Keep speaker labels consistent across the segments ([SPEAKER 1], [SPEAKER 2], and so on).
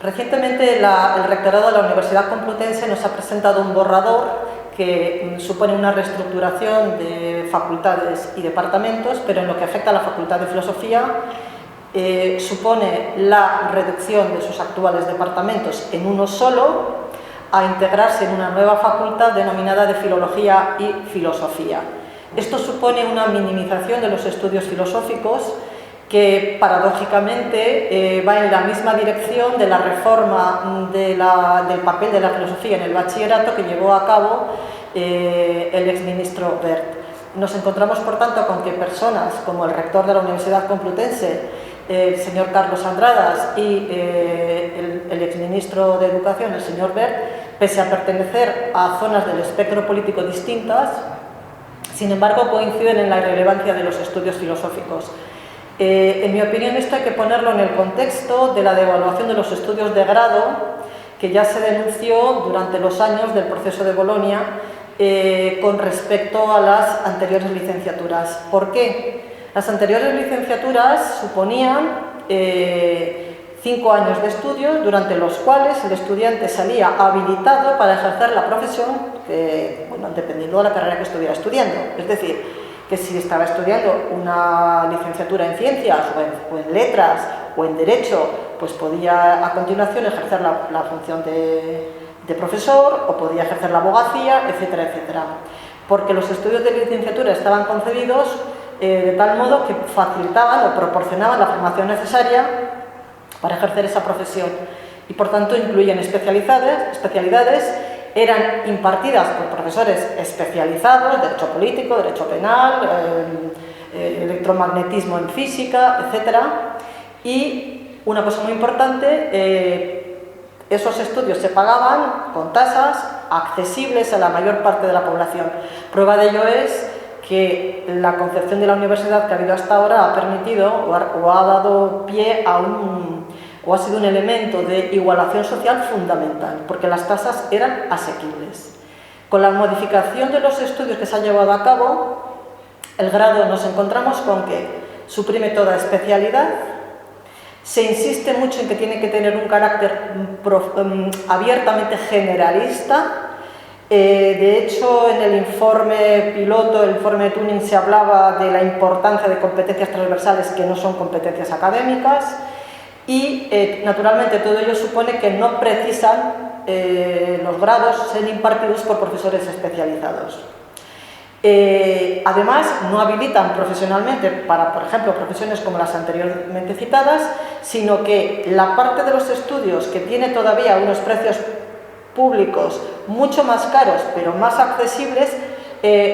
[SPEAKER 1] Recientemente el Rectorado de la Universidad Complutense nos ha presentado un borrador que supone una reestructuración de facultades y departamentos, pero en lo que afecta a la Facultad de Filosofía supone la reducción de sus actuales departamentos en uno solo, a integrarse en una nueva facultad denominada de Filología y Filosofía. Esto supone una minimización de los estudios filosóficos que paradójicamente va en la misma dirección de la reforma del papel de la filosofía en el bachillerato que llevó a cabo el exministro Wert. Nos encontramos, por tanto, con que personas como el rector de la Universidad Complutense, el señor Carlos Andradas y el exministro de Educación, el señor Wert, pese a pertenecer a zonas del espectro político distintas, sin embargo coinciden en la irrelevancia de los estudios filosóficos. En mi opinión, esto hay que ponerlo en el contexto de la devaluación de los estudios de grado que ya se denunció durante los años del proceso de Bolonia con respecto a las anteriores licenciaturas. ¿Por qué? Las anteriores licenciaturas suponían 5 años de estudio, durante los cuales el estudiante salía habilitado para ejercer la profesión, dependiendo de la carrera que estuviera estudiando. Es decir, que si estaba estudiando una licenciatura en ciencias o en letras o en derecho, pues podía a continuación ejercer la función de profesor o podía ejercer la abogacía, etcétera, etcétera. Porque los estudios de licenciatura estaban concebidos de tal modo que facilitaban o proporcionaban la formación necesaria para ejercer esa profesión y por tanto incluyen especialidades eran impartidas por profesores especializados, derecho político, derecho penal, electromagnetismo en física, etc. Y una cosa muy importante, esos estudios se pagaban con tasas accesibles a la mayor parte de la población. Prueba de ello es que la concepción de la universidad que ha habido hasta ahora ha permitido o ha dado pie a o ha sido un elemento de igualación social fundamental, porque las tasas eran asequibles. Con la modificación de los estudios que se ha llevado a cabo, el grado nos encontramos con que suprime toda especialidad, se insiste mucho en que tiene que tener un carácter abiertamente generalista. De hecho, en el informe piloto, el informe de Tuning, se hablaba de la importancia de competencias transversales que no son competencias académicas. Y, naturalmente, todo ello supone que no precisan los grados ser impartidos por profesores especializados. Además, no habilitan profesionalmente para, por ejemplo, profesiones como las anteriormente citadas, sino que la parte de los estudios que tiene todavía unos precios públicos mucho más caros, pero más accesibles,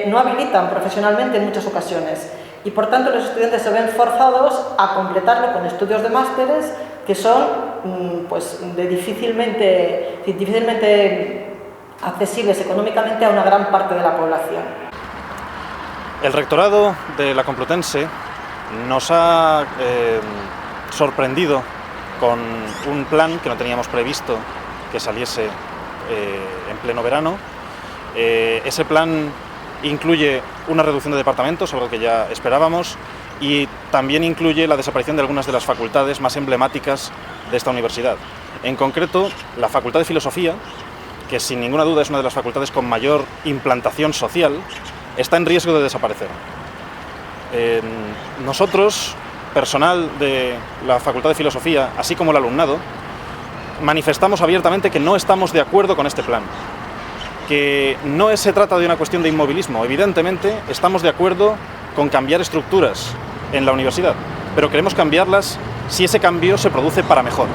[SPEAKER 1] no habilitan profesionalmente en muchas ocasiones. Y por tanto los estudiantes se ven forzados a completarlo con estudios de másteres que son difícilmente accesibles económicamente a una gran parte de la población.
[SPEAKER 2] El rectorado de la Complutense nos ha sorprendido con un plan que no teníamos previsto que saliese en pleno verano. Ese plan incluye una reducción de departamentos, algo que ya esperábamos, y también incluye la desaparición de algunas de las facultades más emblemáticas de esta universidad. En concreto, la Facultad de Filosofía, que sin ninguna duda es una de las facultades con mayor implantación social, está en riesgo de desaparecer. Nosotros, personal de la Facultad de Filosofía, así como el alumnado, manifestamos abiertamente que no estamos de acuerdo con este plan. Que no se trata de una cuestión de inmovilismo. Evidentemente estamos de acuerdo con cambiar estructuras en la universidad, pero queremos cambiarlas si ese cambio se produce para mejor.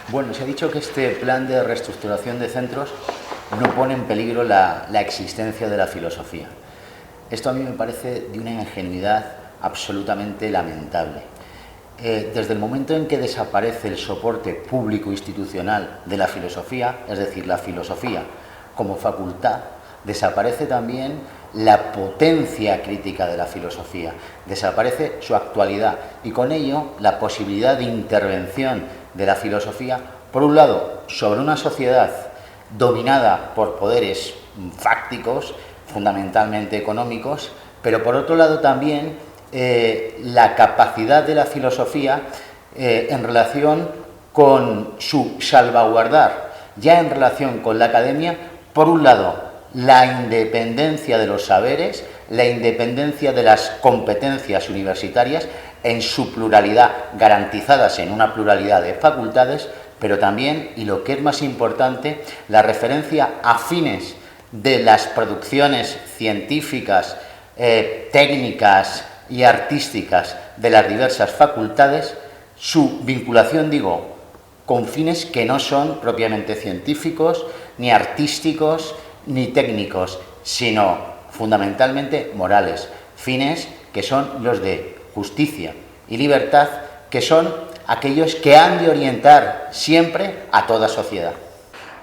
[SPEAKER 3] Bueno, se ha dicho que este plan de reestructuración de centros no pone en peligro la existencia de la filosofía. Esto a mí me parece de una ingenuidad absolutamente lamentable. Desde el momento en que desaparece el soporte público institucional de la filosofía, es decir, la filosofía como facultad, desaparece también la potencia crítica de la filosofía, desaparece su actualidad y con ello la posibilidad de intervención de la filosofía, por un lado, sobre una sociedad dominada por poderes fácticos, fundamentalmente económicos, pero por otro lado también la capacidad de la filosofía en relación con su salvaguardar, ya en relación con la academia, por un lado, la independencia de los saberes, la independencia de las competencias universitarias en su pluralidad, garantizadas en una pluralidad de facultades, pero también, y lo que es más importante, la referencia a fines de las producciones científicas, técnicas y artísticas de las diversas facultades, su vinculación, digo, con fines que no son propiamente científicos, ni artísticos, ni técnicos, sino fundamentalmente morales, fines que son los de justicia y libertad, que son aquellos que han de orientar siempre a toda sociedad.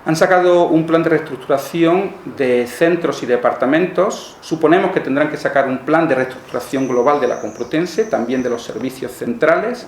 [SPEAKER 4] Han sacado un plan de reestructuración de centros y departamentos. Suponemos que tendrán que sacar un plan de reestructuración global de la Complutense, también de los servicios centrales,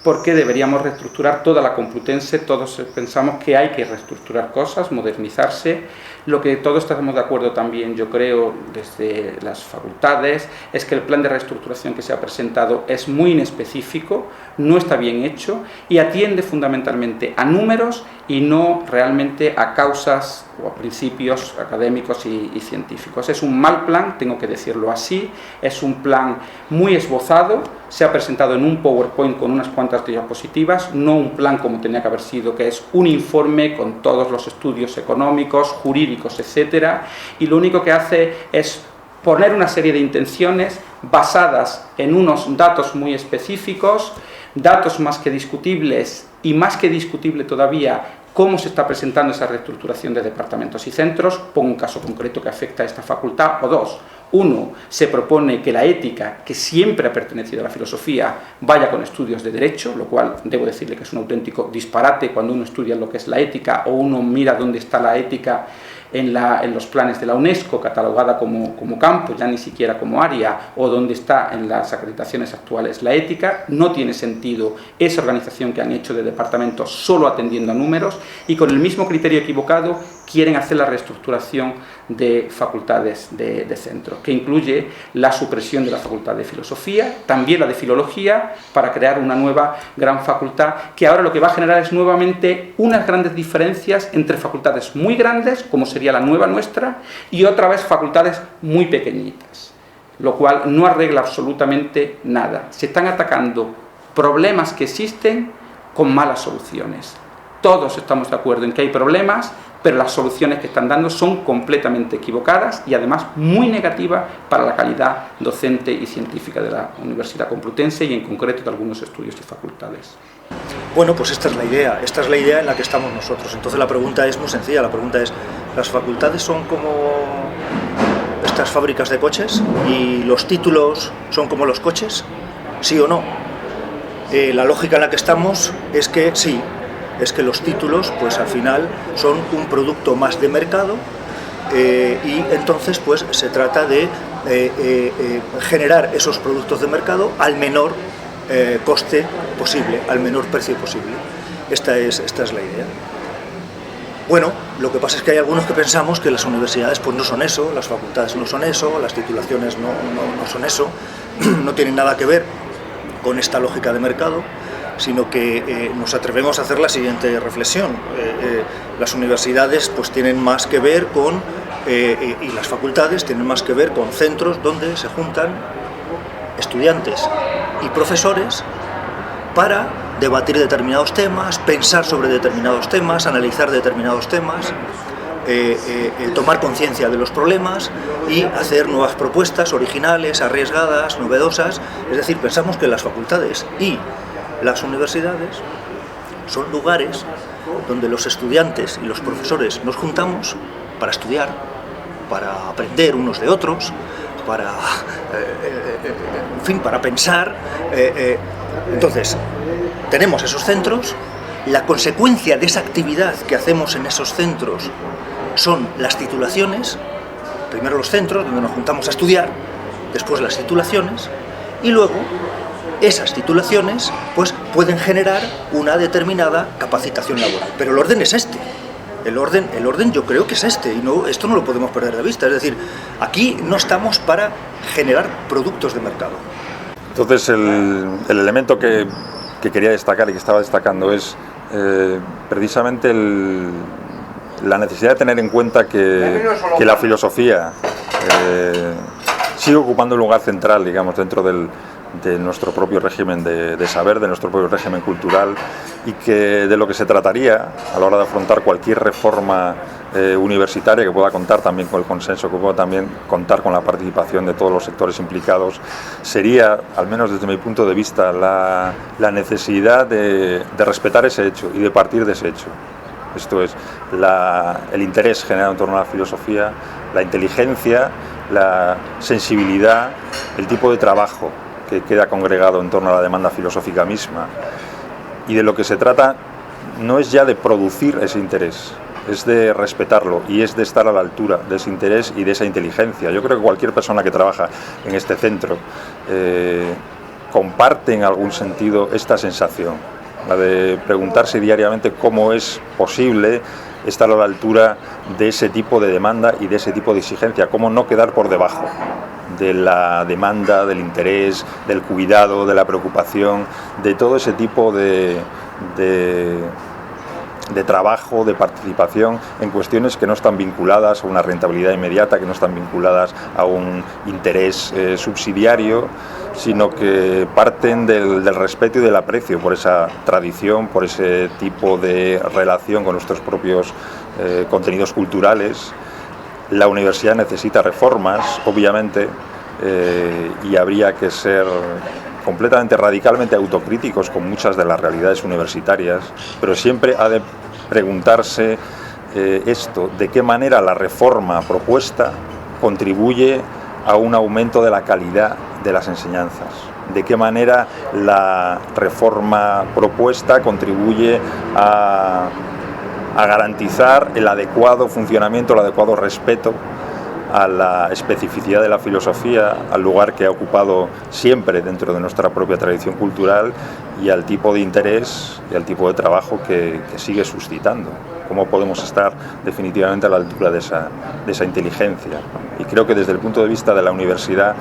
[SPEAKER 4] porque deberíamos reestructurar toda la Complutense. Todos pensamos que hay que reestructurar cosas, modernizarse. Lo que todos estamos de acuerdo también, yo creo, desde las facultades, es que el plan de reestructuración que se ha presentado es muy inespecífico, no está bien hecho y atiende fundamentalmente a números y no realmente a causas o a principios académicos y científicos. Es un mal plan, tengo que decirlo así, es un plan muy esbozado, se ha presentado en un PowerPoint con unas cuantas diapositivas, no un plan como tenía que haber sido, que es un informe con todos los estudios económicos, jurídicos, etcétera, y lo único que hace es poner una serie de intenciones basadas en unos datos muy específicos, datos más que discutibles y más que discutible todavía cómo se está presentando esa reestructuración de departamentos y centros. Pongo un caso concreto que afecta a esta facultad, o dos. Uno, se propone que la ética, que siempre ha pertenecido a la filosofía, vaya con estudios de derecho, lo cual debo decirle que es un auténtico disparate cuando uno estudia lo que es la ética o uno mira dónde está la ética en los planes de la UNESCO, catalogada como campo, ya ni siquiera como área, o donde está en las acreditaciones actuales la ética. No tiene sentido esa organización que han hecho de departamentos solo atendiendo a números, y con el mismo criterio equivocado quieren hacer la reestructuración de facultades de centro, que incluye la supresión de la facultad de filosofía, también la de filología, para crear una nueva gran facultad, que ahora lo que va a generar es nuevamente unas grandes diferencias entre facultades muy grandes, como sería la nueva nuestra, y otra vez facultades muy pequeñitas, lo cual no arregla absolutamente nada. Se están atacando problemas que existen con malas soluciones. Todos estamos de acuerdo en que hay problemas, pero las soluciones que están dando son completamente equivocadas y además muy negativas para la calidad docente y científica de la Universidad Complutense y en concreto de algunos estudios y facultades.
[SPEAKER 5] Bueno, pues esta es la idea en la que estamos nosotros. Entonces la pregunta es muy sencilla, la pregunta es, ¿las facultades son como estas fábricas de coches y los títulos son como los coches? ¿Sí o no? La lógica en la que estamos es que sí, es que los títulos pues al final son un producto más de mercado y entonces pues se trata de generar esos productos de mercado al menor coste posible, al menor precio posible. Esta es la idea. Bueno, lo que pasa es que hay algunos que pensamos que las universidades pues no son eso, las facultades no son eso, las titulaciones no son eso, no tienen nada que ver con esta lógica de mercado, sino que nos atrevemos a hacer la siguiente reflexión. Las universidades pues tienen más que ver con, y las facultades tienen más que ver con centros donde se juntan estudiantes y profesores para debatir determinados temas, pensar sobre determinados temas, analizar determinados temas, tomar conciencia de los problemas y hacer nuevas propuestas originales, arriesgadas, novedosas. Es decir, pensamos que las facultades y las universidades son lugares donde los estudiantes y los profesores nos juntamos para estudiar, para aprender unos de otros, para, en fin, para pensar. Entonces, tenemos esos centros, la consecuencia de esa actividad que hacemos en esos centros son las titulaciones, primero los centros donde nos juntamos a estudiar, después las titulaciones, y luego esas titulaciones pues pueden generar una determinada capacitación laboral. Pero el orden es este. El orden yo creo que es este, y esto no lo podemos perder de vista. Es decir, aquí no estamos para generar productos de mercado.
[SPEAKER 6] Entonces el elemento que quería destacar y que estaba destacando es precisamente la necesidad de tener en cuenta que la filosofía sigue ocupando un lugar central, digamos, dentro de nuestro propio régimen de saber, de nuestro propio régimen cultural, y que de lo que se trataría a la hora de afrontar cualquier reforma universitaria que pueda contar también con el consenso, que pueda también contar con la participación de todos los sectores implicados, sería, al menos desde mi punto de vista, la necesidad de respetar ese hecho y de partir de ese hecho. Esto es, el interés generado en torno a la filosofía, la inteligencia, la sensibilidad, el tipo de trabajo que queda congregado en torno a la demanda filosófica misma. Y de lo que se trata no es ya de producir ese interés, es de respetarlo y es de estar a la altura de ese interés y de esa inteligencia. Yo creo que cualquier persona que trabaja en este centro comparte en algún sentido esta sensación, la de preguntarse diariamente cómo es posible estar a la altura de ese tipo de demanda y de ese tipo de exigencia, cómo no quedar por debajo de la demanda, del interés, del cuidado, de la preocupación, de todo ese tipo de trabajo, de participación en cuestiones que no están vinculadas a una rentabilidad inmediata, que no están vinculadas a un interés subsidiario, sino que parten del respeto y del aprecio por esa tradición, por ese tipo de relación con nuestros propios contenidos culturales. La universidad necesita reformas, obviamente, y habría que ser completamente, radicalmente autocríticos con muchas de las realidades universitarias, pero siempre ha de preguntarse esto, de qué manera la reforma propuesta contribuye a un aumento de la calidad de las enseñanzas, de qué manera la reforma propuesta contribuye a garantizar el adecuado funcionamiento, el adecuado respeto a la especificidad de la filosofía, al lugar que ha ocupado siempre dentro de nuestra propia tradición cultural y al tipo de interés y al tipo de trabajo que sigue suscitando. ¿Cómo podemos estar definitivamente a la altura de esa inteligencia? Y creo que desde el punto de vista de la universidad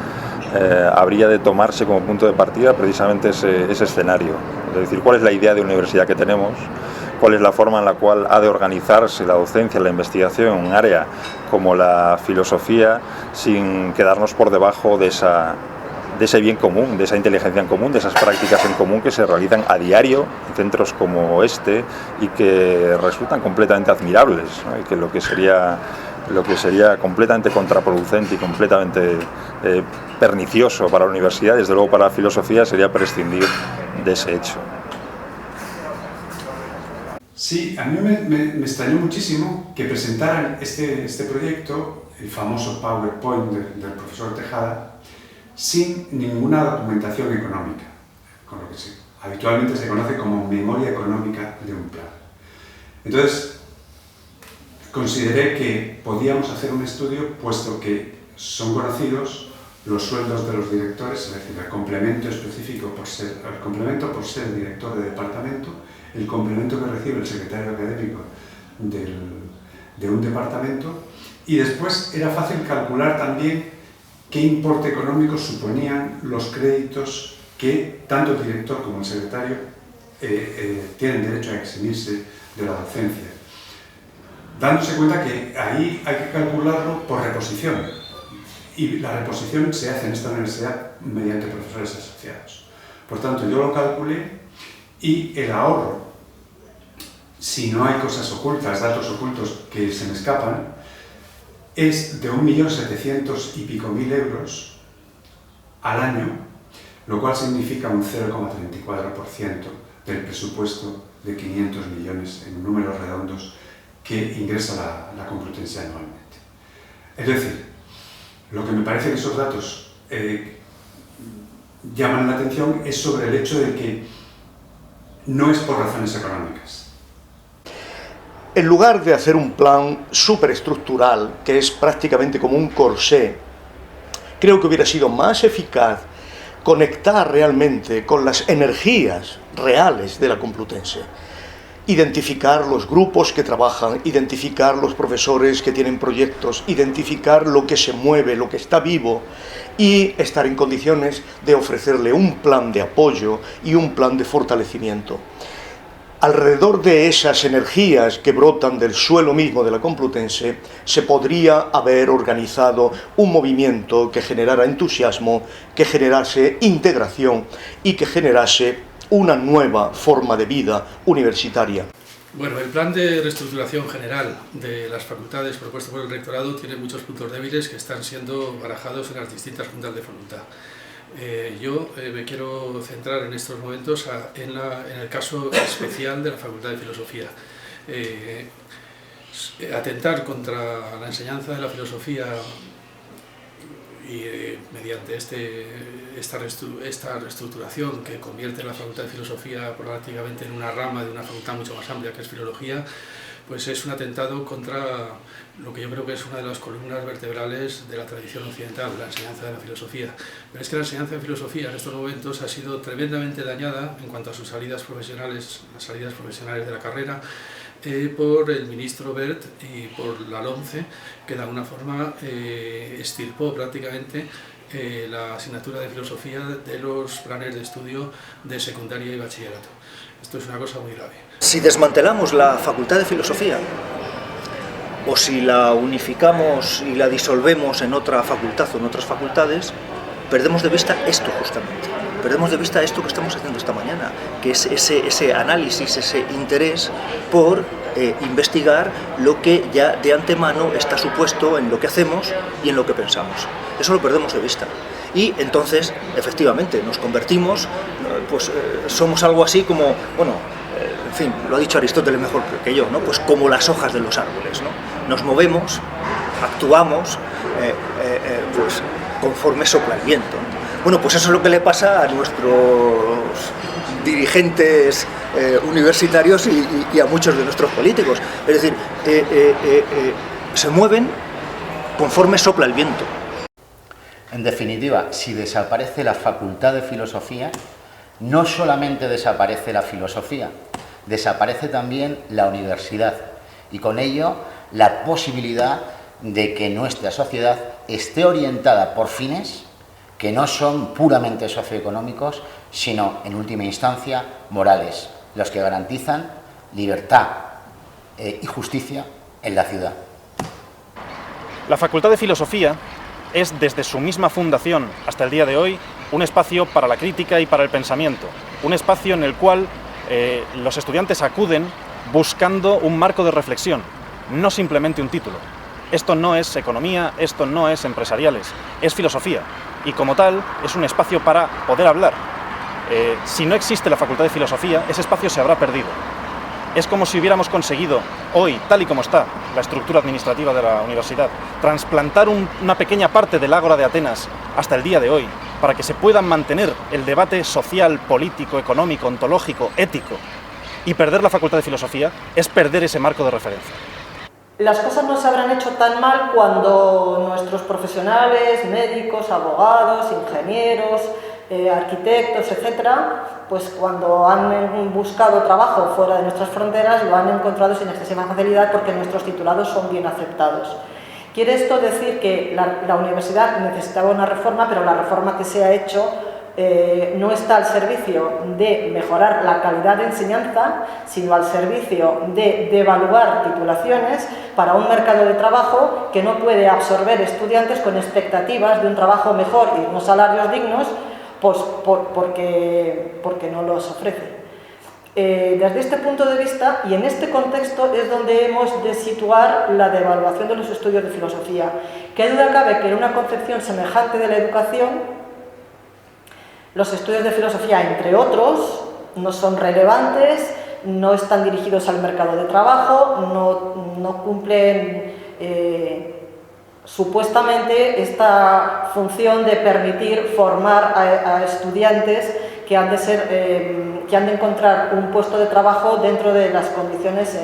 [SPEAKER 6] habría de tomarse como punto de partida precisamente ese escenario. Es decir, ¿cuál es la idea de universidad que tenemos? ¿Cuál es la forma en la cual ha de organizarse la docencia, la investigación en un área como la filosofía, sin quedarnos por debajo de ese bien común, de esa inteligencia en común, de esas prácticas en común que se realizan a diario en centros como este y que resultan completamente admirables, ¿no? Y que lo que sería completamente contraproducente y completamente pernicioso para la universidad, desde luego para la filosofía, sería prescindir de ese hecho.
[SPEAKER 7] Sí, a mí me extrañó muchísimo que presentaran este proyecto, el famoso PowerPoint del profesor Tejada, sin ninguna documentación económica, con lo que habitualmente se conoce como memoria económica de un plan. Entonces, consideré que podíamos hacer un estudio, puesto que son conocidos los sueldos de los directores, es decir, el complemento específico por ser director de departamento, el complemento que recibe el secretario académico de un departamento, y después era fácil calcular también qué importe económico suponían los créditos que tanto el director como el secretario tienen derecho a eximirse de la docencia, dándose cuenta que ahí hay que calcularlo por reposición, y la reposición se hace en esta universidad mediante profesores asociados. Por tanto, yo lo calculé y el ahorro, si no hay cosas ocultas, datos ocultos que se me escapan, es de 1.700.000 y pico euros al año, lo cual significa un 0,34% del presupuesto de 500 millones en números redondos que ingresa la Complutense anualmente. Es decir, lo que me parece que esos datos llaman la atención es sobre el hecho de que no es por razones económicas.
[SPEAKER 8] En lugar de hacer un plan superestructural, que es prácticamente como un corsé, creo que hubiera sido más eficaz conectar realmente con las energías reales de la Complutense. Identificar los grupos que trabajan, identificar los profesores que tienen proyectos, identificar lo que se mueve, lo que está vivo, y estar en condiciones de ofrecerle un plan de apoyo y un plan de fortalecimiento. alrededor de esas energías que brotan del suelo mismo de la Complutense, se podría haber organizado un movimiento que generara entusiasmo, que generase integración y que generase una nueva forma de vida universitaria.
[SPEAKER 9] Bueno, el plan de reestructuración general de las facultades propuesto por el rectorado tiene muchos puntos débiles que están siendo barajados en las distintas juntas de facultad. Yo me quiero centrar en estos momentos en el caso especial de la Facultad de Filosofía. Atentar contra la enseñanza de la filosofía y mediante esta reestructuración que convierte la Facultad de Filosofía prácticamente en una rama de una facultad mucho más amplia que es Filología, pues es un atentado contra lo que yo creo que es una de las columnas vertebrales de la tradición occidental, la enseñanza de la filosofía. Pero es que la enseñanza de filosofía en estos momentos ha sido tremendamente dañada en cuanto a sus salidas profesionales, las salidas profesionales de la carrera, por el ministro Wert y por la LOMCE, que de alguna forma extirpó prácticamente la asignatura de filosofía de los planes de estudio de secundaria y bachillerato. Esto es una cosa muy grave.
[SPEAKER 5] Si desmantelamos la Facultad de Filosofía, o si la unificamos y la disolvemos en otra facultad o en otras facultades, perdemos de vista esto justamente. Perdemos de vista esto que estamos haciendo esta mañana, que es ese análisis, ese interés por investigar lo que ya de antemano está supuesto en lo que hacemos y en lo que pensamos. Eso lo perdemos de vista. Y entonces, efectivamente, nos convertimos, somos algo así como, bueno, en fin, lo ha dicho Aristóteles mejor que yo, ¿no? Pues como las hojas de los árboles, ¿no? Nos movemos, actuamos, pues conforme sopla el viento, ¿no? Bueno, pues eso es lo que le pasa a nuestros dirigentes universitarios y a muchos de nuestros políticos. Es decir, se mueven conforme sopla el viento.
[SPEAKER 3] En definitiva, si desaparece la Facultad de Filosofía, no solamente desaparece la filosofía, desaparece también la universidad y con ello la posibilidad de que nuestra sociedad esté orientada por fines que no son puramente socioeconómicos, sino en última instancia morales, los que garantizan libertad y justicia en la ciudad.
[SPEAKER 2] La Facultad de Filosofía es, desde su misma fundación hasta el día de hoy, un espacio para la crítica y para el pensamiento, un espacio en el cual los estudiantes acuden buscando un marco de reflexión, no simplemente un título. Esto no es economía, esto no es empresariales, es filosofía, y como tal es un espacio para poder hablar. Si no existe la Facultad de Filosofía, ese espacio se habrá perdido. Es como si hubiéramos conseguido hoy, tal y como está la estructura administrativa de la universidad, trasplantar una pequeña parte del Ágora de Atenas hasta el día de hoy, para que se pueda mantener el debate social, político, económico, ontológico, ético, y perder la Facultad de Filosofía es perder ese marco de referencia.
[SPEAKER 1] Las cosas no se habrán hecho tan mal cuando nuestros profesionales, médicos, abogados, ingenieros, arquitectos, etcétera, pues cuando han buscado trabajo fuera de nuestras fronteras lo han encontrado sin excesiva facilidad porque nuestros titulados son bien aceptados. Quiere esto decir que la universidad necesitaba una reforma, pero la reforma que se ha hecho no está al servicio de mejorar la calidad de enseñanza, sino al servicio de devaluar titulaciones para un mercado de trabajo que no puede absorber estudiantes con expectativas de un trabajo mejor y unos salarios dignos, pues porque no los ofrece. Desde este punto de vista y en este contexto es donde hemos de situar la devaluación de los estudios de filosofía. ¿Qué duda cabe que en una concepción semejante de la educación los estudios de filosofía, entre otros, no son relevantes, no están dirigidos al mercado de trabajo, no cumplen supuestamente esta función de permitir formar a estudiantes que han de encontrar un puesto de trabajo dentro de las condiciones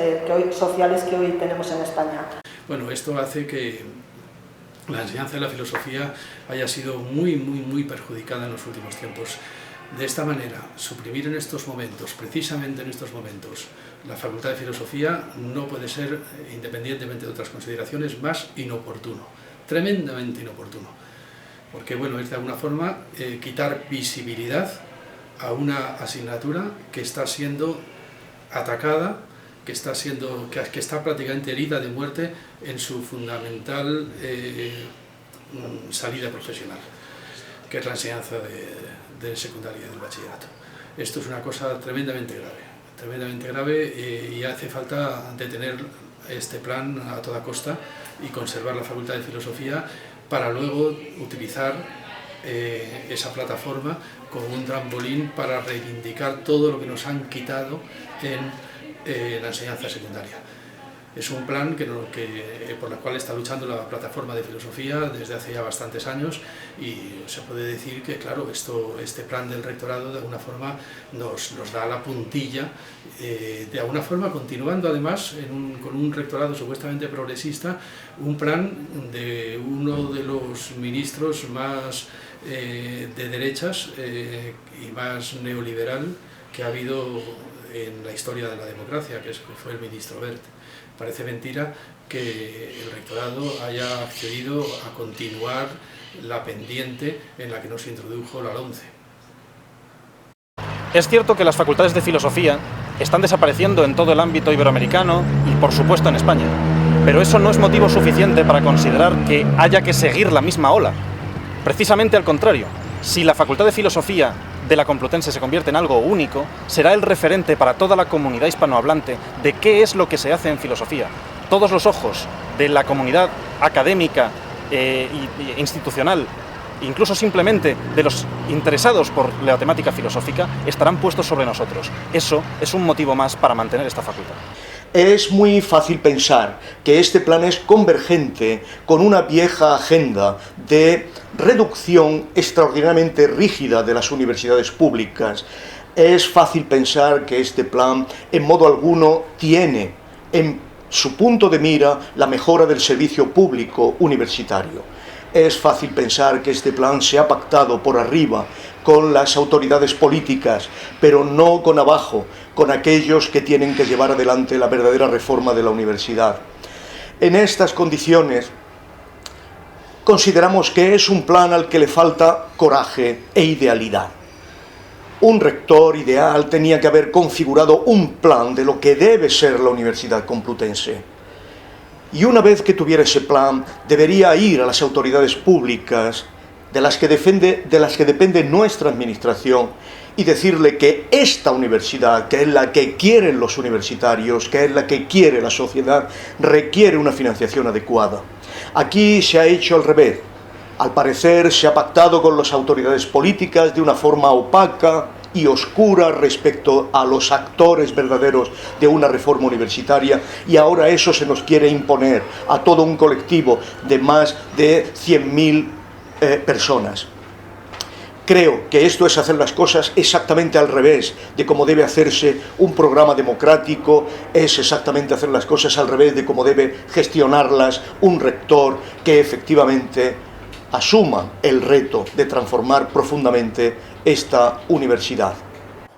[SPEAKER 1] sociales que hoy tenemos en España?
[SPEAKER 9] Bueno, esto hace que la enseñanza de la filosofía haya sido muy perjudicada en los últimos tiempos. De esta manera, suprimir en estos momentos, precisamente en estos momentos, la Facultad de Filosofía no puede ser, independientemente de otras consideraciones, más inoportuno, tremendamente inoportuno. Porque, bueno, es de alguna forma quitar visibilidad a una asignatura que está siendo atacada, que está prácticamente herida de muerte en su fundamental salida profesional, que es la enseñanza de secundaria y del bachillerato. Esto es una cosa tremendamente grave y hace falta detener este plan a toda costa y conservar la Facultad de Filosofía para luego utilizar esa plataforma como un trampolín para reivindicar todo lo que nos han quitado en la enseñanza secundaria. Es un plan por el cual está luchando la plataforma de filosofía desde hace ya bastantes años y se puede decir que, claro, este plan del rectorado de alguna forma nos da la puntilla, de alguna forma continuando además con un rectorado supuestamente progresista, un plan de uno de los ministros más de derechas y más neoliberal que ha habido en la historia de la democracia, que fue el ministro Wert. Parece mentira que el rectorado haya accedido a continuar la pendiente en la que nos introdujo la LOMCE.
[SPEAKER 2] Es cierto que las facultades de filosofía están desapareciendo en todo el ámbito iberoamericano y, por supuesto, en España, pero eso no es motivo suficiente para considerar que haya que seguir la misma ola. Precisamente al contrario, si la Facultad de Filosofía de la Complutense se convierte en algo único, será el referente para toda la comunidad hispanohablante de qué es lo que se hace en filosofía. Todos los ojos de la comunidad académica e institucional, incluso simplemente de los interesados por la temática filosófica, estarán puestos sobre nosotros. Eso es un motivo más para mantener esta facultad.
[SPEAKER 8] Es muy fácil pensar que este plan es convergente con una vieja agenda de reducción extraordinariamente rígida de las universidades públicas. Es fácil pensar que este plan en modo alguno tiene en su punto de mira la mejora del servicio público universitario. Es fácil pensar que este plan se ha pactado por arriba con las autoridades políticas, pero no con abajo, con aquellos que tienen que llevar adelante la verdadera reforma de la universidad. En estas condiciones, consideramos que es un plan al que le falta coraje e idealidad. Un rector ideal tenía que haber configurado un plan de lo que debe ser la Universidad Complutense. Y una vez que tuviera ese plan, debería ir a las autoridades públicas de las que depende nuestra administración y decirle que esta universidad, que es la que quieren los universitarios, que es la que quiere la sociedad, requiere una financiación adecuada. Aquí se ha hecho al revés. Al parecer se ha pactado con las autoridades políticas de una forma opaca y oscura respecto a los actores verdaderos de una reforma universitaria, y ahora eso se nos quiere imponer a todo un colectivo de más de 100.000 personas. Creo que esto es hacer las cosas exactamente al revés de cómo debe hacerse un programa democrático, es exactamente hacer las cosas al revés de cómo debe gestionarlas un rector que efectivamente asuma el reto de transformar profundamente esta universidad.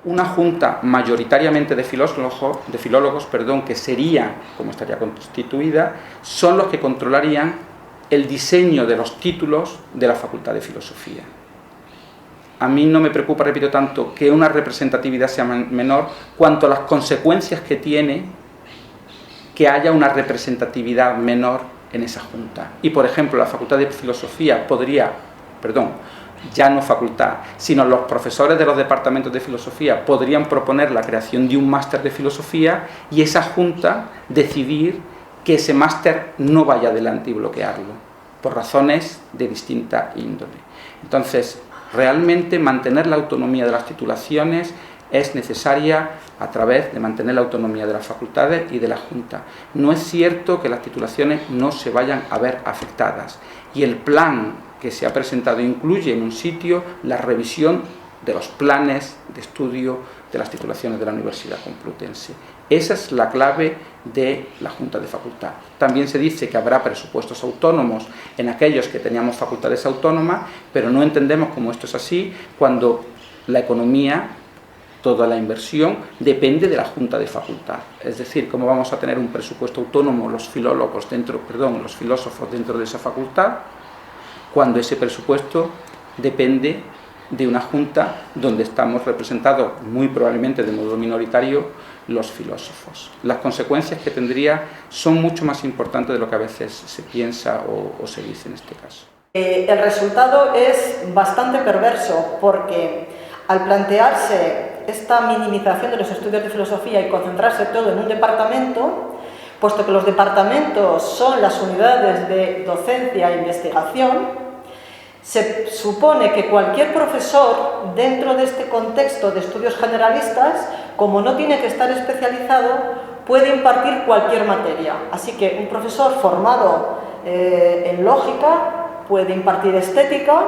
[SPEAKER 4] Una junta mayoritariamente de filólogos, que sería, como estaría constituida, son los que controlarían el diseño de los títulos de la Facultad de Filosofía. A mí no me preocupa, repito, tanto que una representatividad sea menor, cuanto las consecuencias que tiene que haya una representatividad menor en esa junta. Y, por ejemplo, la Facultad de Filosofía ya no facultad, sino los profesores de los departamentos de filosofía podrían proponer la creación de un máster de filosofía y esa junta decidir que ese máster no vaya adelante y bloquearlo, por razones de distinta índole. Entonces, realmente mantener la autonomía de las titulaciones es necesaria a través de mantener la autonomía de las facultades y de la Junta. No es cierto que las titulaciones no se vayan a ver afectadas, y el plan que se ha presentado incluye en un sitio la revisión de los planes de estudio de las titulaciones de la Universidad Complutense. Esa es la clave de la Junta de Facultad. También se dice que habrá presupuestos autónomos en aquellos que teníamos facultades autónomas, pero no entendemos cómo esto es así cuando la economía, toda la inversión, depende de la Junta de Facultad. Es decir, cómo vamos a tener un presupuesto autónomo los filósofos dentro de esa facultad, cuando ese presupuesto depende de una junta donde estamos representados muy probablemente de modo minoritario los filósofos. Las consecuencias que tendría son mucho más importantes de lo que a veces se piensa o se dice en este caso.
[SPEAKER 1] El resultado es bastante perverso porque al plantearse esta minimización de los estudios de filosofía y concentrarse todo en un departamento, puesto que los departamentos son las unidades de docencia e investigación, se supone que cualquier profesor dentro de este contexto de estudios generalistas, como no tiene que estar especializado, puede impartir cualquier materia. Así que un profesor formado en lógica puede impartir estética,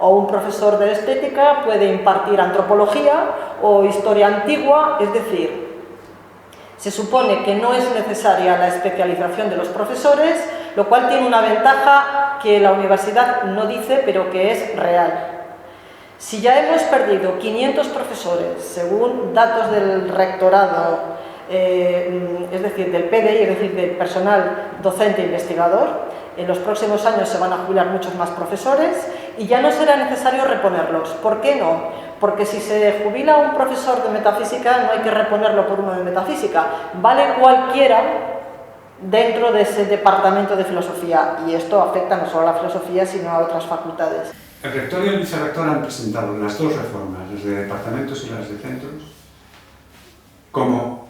[SPEAKER 1] o un profesor de estética puede impartir antropología o historia antigua, es decir, se supone que no es necesaria la especialización de los profesores, lo cual tiene una ventaja que la universidad no dice, pero que es real. Si ya hemos perdido 500 profesores, según datos del rectorado, es decir, del PDI, es decir, del personal docente e investigador, en los próximos años se van a jubilar muchos más profesores y ya no será necesario reponerlos. ¿Por qué no? Porque si se jubila un profesor de metafísica, no hay que reponerlo por uno de metafísica. Vale cualquiera dentro de ese departamento de filosofía, y esto afecta no solo a la filosofía, sino a otras facultades.
[SPEAKER 7] El rector y el vicerrector han presentado las dos reformas, las de departamentos y las de centros, como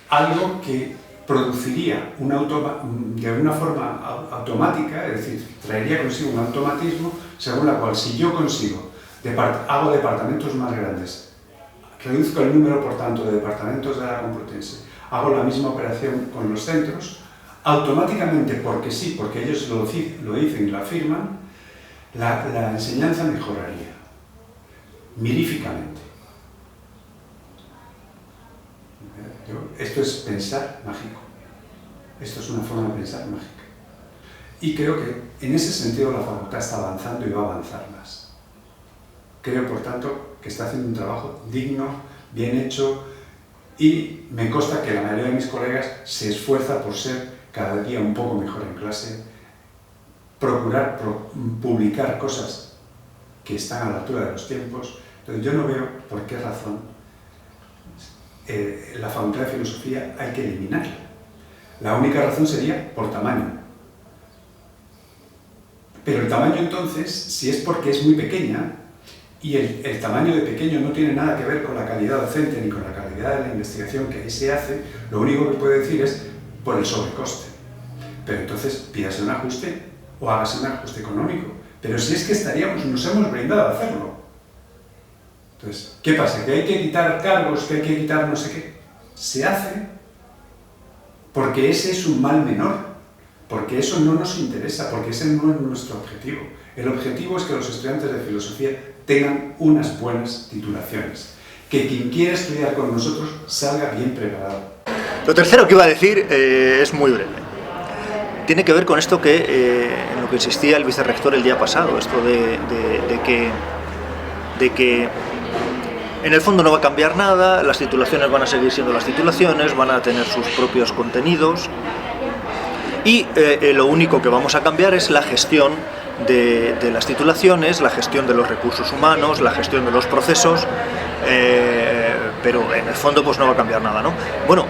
[SPEAKER 7] algo que produciría de una forma automática, es decir, traería consigo un automatismo según la cual si yo consigo, hago departamentos más grandes, reduzco el número, por tanto, de departamentos de la Complutense, hago la misma operación con los centros, automáticamente, porque sí, porque ellos lo dicen y lo afirman, la enseñanza mejoraría, miríficamente. Esto es pensar mágico. Esto es una forma de pensar mágica. Y creo que en ese sentido la facultad está avanzando y va a avanzar más. Creo, por tanto, que está haciendo un trabajo digno, bien hecho, y me consta que la mayoría de mis colegas se esfuerza por ser cada día un poco mejor en clase, procurar publicar cosas que están a la altura de los tiempos. Entonces yo no veo por qué razón la facultad de filosofía hay que eliminarla. La única razón sería por tamaño. Pero el tamaño entonces, si es porque es muy pequeña, y el tamaño de pequeño no tiene nada que ver con la calidad docente ni con la calidad de la investigación que ahí se hace, lo único que puede decir es por el sobrecoste. Pero entonces pídase un ajuste o hágase un ajuste económico. Pero si es que nos hemos brindado a hacerlo. Entonces, ¿qué pasa? ¿Que hay que quitar cargos, que hay que quitar no sé qué? Se hace porque ese es un mal menor, porque eso no nos interesa, porque ese no es nuestro objetivo. El objetivo es que los estudiantes de filosofía tengan unas buenas titulaciones, que quien quiera estudiar con nosotros salga bien preparado.
[SPEAKER 5] Lo tercero que iba a decir es muy breve. Tiene que ver con esto en lo que insistía el vicerrector el día pasado, esto de que en el fondo no va a cambiar nada, las titulaciones van a seguir siendo las titulaciones, van a tener sus propios contenidos y lo único que vamos a cambiar es la gestión de las titulaciones, la gestión de los recursos humanos, la gestión de los procesos, pero en el fondo pues no va a cambiar nada, ¿no? Bueno,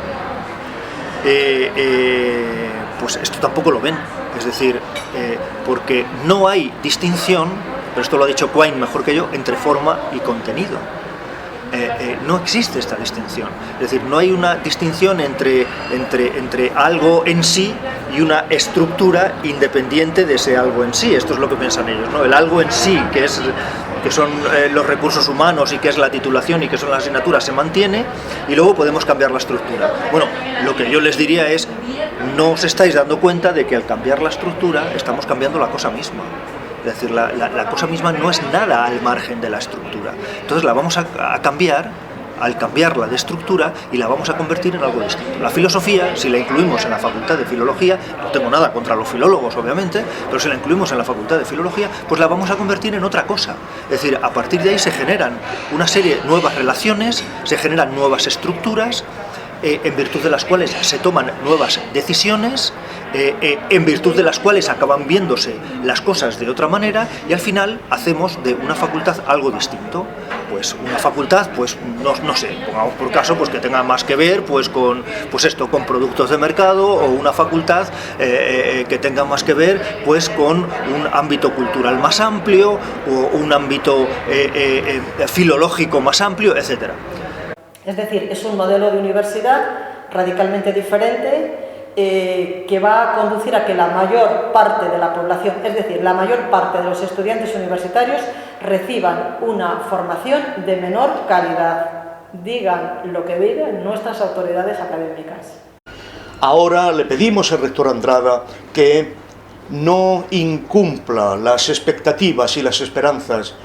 [SPEAKER 5] pues esto tampoco lo ven, es decir, porque no hay distinción, pero esto lo ha dicho Quine mejor que yo, entre forma y contenido. No existe esta distinción, es decir, no hay una distinción entre algo en sí y una estructura independiente de ese algo en sí. Esto es lo que piensan ellos, ¿no? El algo en sí, que son los recursos humanos y que es la titulación y que son las asignaturas, se mantiene y luego podemos cambiar la estructura. Bueno, lo que yo les diría es, no os estáis dando cuenta de que al cambiar la estructura estamos cambiando la cosa misma. Es decir, la cosa misma no es nada al margen de la estructura. Entonces la vamos a cambiar, al cambiarla de estructura, y la vamos a convertir en algo distinto. La filosofía, si la incluimos en la facultad de filología, no tengo nada contra los filólogos, obviamente, pero si la incluimos en la facultad de filología, pues la vamos a convertir en otra cosa. Es decir, a partir de ahí se generan una serie de nuevas relaciones, se generan nuevas estructuras, en virtud de las cuales se toman nuevas decisiones en virtud de las cuales acaban viéndose las cosas de otra manera, y al final hacemos de una facultad algo distinto. Pues una facultad, pues no sé, pongamos por caso, pues que tenga más que ver pues con productos de mercado, o una facultad que tenga más que ver pues con un ámbito cultural más amplio, o un ámbito filológico más amplio, etcétera.
[SPEAKER 1] Es decir, es un modelo de universidad radicalmente diferente, que va a conducir a que la mayor parte de la población, es decir, la mayor parte de los estudiantes universitarios, reciban una formación de menor calidad, digan lo que digan nuestras autoridades académicas.
[SPEAKER 8] Ahora le pedimos al rector Andrada que no incumpla las expectativas y las esperanzas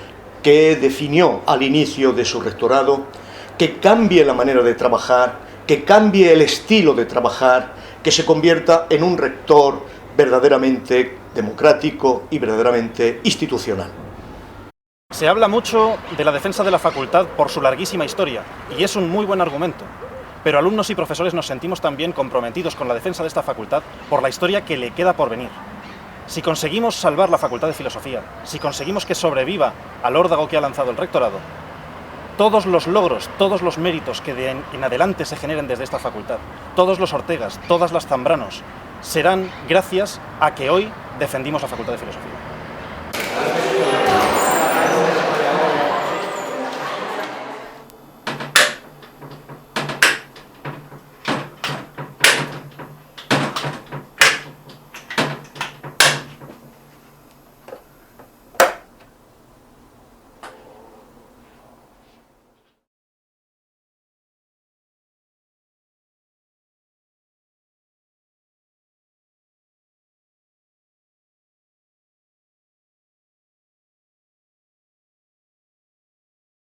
[SPEAKER 8] que definió al inicio de su rectorado, que cambie la manera de trabajar, que cambie el estilo de trabajar, que se convierta en un rector verdaderamente democrático y verdaderamente institucional.
[SPEAKER 2] Se habla mucho de la defensa de la facultad por su larguísima historia, y es un muy buen argumento, pero alumnos y profesores nos sentimos también comprometidos con la defensa de esta facultad por la historia que le queda por venir. Si conseguimos salvar la Facultad de Filosofía, si conseguimos que sobreviva al órdago que ha lanzado el rectorado, todos los logros, todos los méritos que de en adelante se generen desde esta facultad, todos los Ortegas, todas las Zambranos, serán gracias a que hoy defendimos la Facultad de Filosofía.